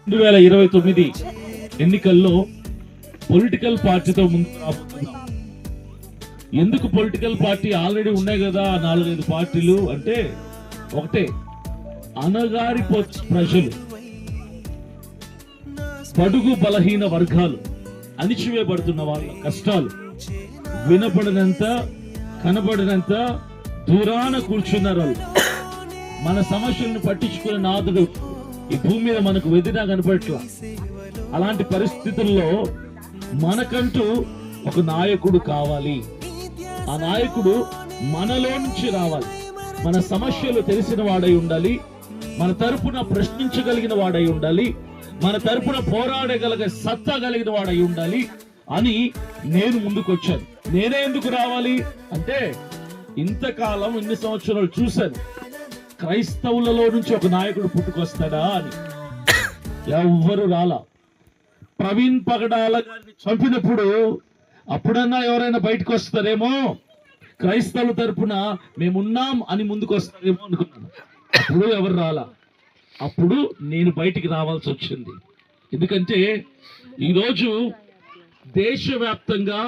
2029 ఎన్నికల్లో పొలిటికల్ పార్టీతో ముందు రాబోతున్నాం. ఎందుకు పొలిటికల్ పార్టీ ఆల్రెడీ ఉన్నాయి కదా 4-5 పార్టీలు అంటే ఒకటే, అనగారిపో ప్రజలు, బడుగు బలహీన వర్గాలు, అణిచివేయబడుతున్న వాళ్ళ కష్టాలు వినపడినంత కనబడినంత దూరాన కూర్చున్నారు వాళ్ళు. మన సమస్యలను పట్టించుకునే నాదుడు ఈ భూమి మీద మనకు వెదినా కనపట్ల. అలాంటి పరిస్థితుల్లో మనకంటూ ఒక నాయకుడు కావాలి. ఆ నాయకుడు మనలో నుంచి రావాలి. మన సమస్యలు తెలిసిన వాడై ఉండాలి, మన తరపున ప్రశ్నించగలిగిన వాడై ఉండాలి, మన తరపున పోరాడగలిగే సత్తా కలిగిన వాడై ఉండాలి అని నేను ముందుకొచ్చాను. నేనే ఎందుకు రావాలి అంటే, ఇంతకాలం ఇన్ని సంవత్సరాలు చూశాను, క్రైస్తవులలో నుంచి ఒక నాయకుడు పుట్టుకొస్తాడా అని. ఎవ్వరు రాలా. ప్రవీణ్ పగడాల గారిని చంపినప్పుడు అప్పుడన్నా ఎవరైనా బయటకు వస్తారేమో, క్రైస్తవుల తరపున మేమున్నాం అని ముందుకు వస్తారేమో అనుకున్నాను. అప్పుడు ఎవరు రాలా. అప్పుడు నేను బయటికి రావాల్సి వచ్చింది. ఎందుకంటే ఈరోజు దేశవ్యాప్తంగా,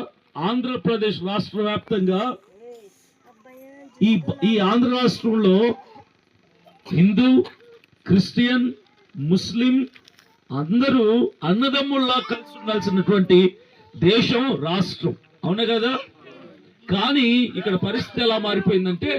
ఆంధ్రప్రదేశ్ రాష్ట్ర వ్యాప్తంగా, ఈ ఆంధ్ర రాష్ట్రంలో హిందూ, క్రిస్టియన్, ముస్లిం అందరూ అన్నదమ్ముల్లా కలిసి ఉండాల్సినటువంటి దేశం, రాష్ట్రం. అవునా కదా? కానీ ఇక్కడ పరిస్థితి ఎలా మారిపోయిందంటే,